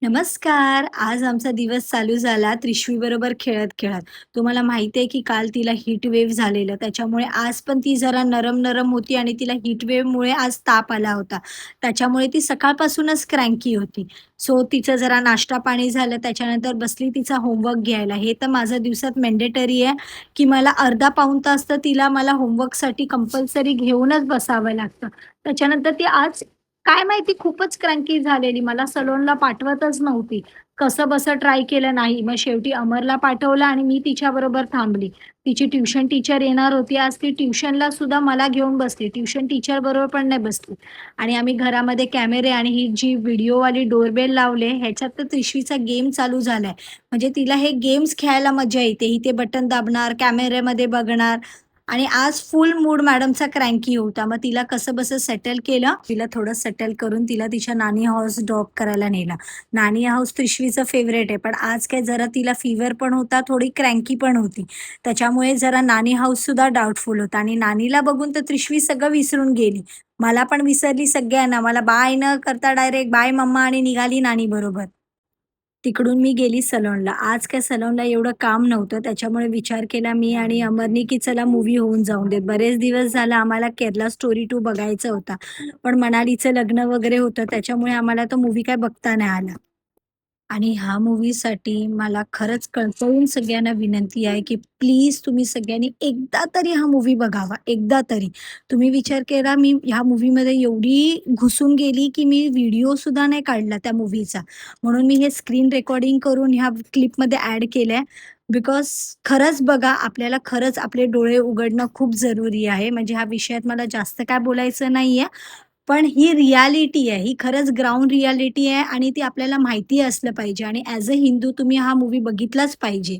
नमस्कार. आज आमचा दिवस चालू झाला त्रिशवीबरोबर खेळत-खेळत. तुम्हाला माहिती आहे की काल तिला हीट वेव्ह झालेलं. त्याच्यामुळे आज पण ती जरा नरम-नरम होती आणि तिला हीट वेव्हमुळे आज ताप आला होता. त्याच्यामुळे ती सकाळपासूनच क्रँकी होती. सो तिचं जरा नाश्ता-पाणी झालं. त्याच्यानंतर बसली तिचा होमवर्क घ्यायला. हे तर माझं दिवसात मॅन्डेटरी आहे, की मला अर्धा पाऊण तास तर तिला मला होमवर्कसाठी कंपल्सरी घेऊनच बसावं लागतं. त्याच्यानंतर ती आज काय माहिती खूपच क्रँकी झालेली. मला सलोनला पाठवतच नव्हती. कसंबसं ट्राय केलं नाही. मग शेवटी अमरला पाठवलं आणि मी तिच्याबरोबर थांबली. तिची ट्युशन टीचर येणार होती. आज ती ट्युशनला सुद्धा मला घेऊन बसली. ट्युशन टीचरबरोबर पण नाही बसली. आणि आम्ही घरामध्ये कॅमेरे आणि ही जी व्हिडिओवाली डोरबेल लावले, ह्याच्यात तर त्रिशवीचा गेम चालू झालाय. म्हणजे तिला हे गेम्स खेळायला मजा येते. ही ते बटन दाबणार, कॅमेऱ्यामध्ये बघणार आणि आज फुल मूड मॅडमचा क्रँकी होता. मग तिला कसंबसं सेटल केलं. तिला थोडं सेटल करून तिला तिच्या नानी हाऊस ड्रॉप करायला नेलं. नानी हाऊस त्रिशवीचं फेव्हरेट आहे. पण आज काय जरा तिला फीव्हर पण होता, थोडी क्रँकी पण होती. त्याच्यामुळे जरा नानी हाऊससुद्धा डाउटफुल होता आणि नानीला बघून तर त्रिशवी सगळं विसरून गेली. मला पण विसरली सगळ्यांना. मला बाय न करता डायरेक्ट बाय मम्मा आणि निघाली नानीबरोबर. तिकडून मी गेली सलोनला. आज काय सलोनला एवढं काम नव्हतं. त्याच्यामुळे विचार केला मी आणि अमरनी, की चला मूव्ही होऊन जाऊन देत. बरेच दिवस झालं आम्हाला केरला स्टोरी 2 बघायचा होता. पण मनालीचं लग्न वगैरे होतं त्याच्यामुळे आम्हाला तो मूव्ही काय बघता नाही आला. आणि ह्या मूव्हीसाठी मला खरंच कळकळून सगळ्यांना विनंती आहे, की प्लीज तुम्ही सगळ्यांनी एकदा तरी हा मूव्ही बघावा, एकदा तरी. तुम्ही विचार केला मी ह्या मूव्हीमध्ये एवढी घुसून गेली, की मी व्हिडिओसुद्धा नाही काढला त्या मूव्हीचा. म्हणून मी हे स्क्रीन रेकॉर्डिंग करून ह्या क्लिपमध्ये ॲड केलंय. बिकॉज खरंच बघा, आपल्याला खरंच आपले डोळे उघडणं खूप जरुरी आहे. म्हणजे ह्या विषयात मला जास्त काय बोलायचं नाहीये. पण ही रिॲलिटी आहे. ही खरंच ग्राउंड रिॲलिटी आहे आणि ती आपल्याला माहिती असलं पाहिजे आणि ॲज अ हिंदू तुम्ही हा मूव्ही बघितलाच पाहिजे.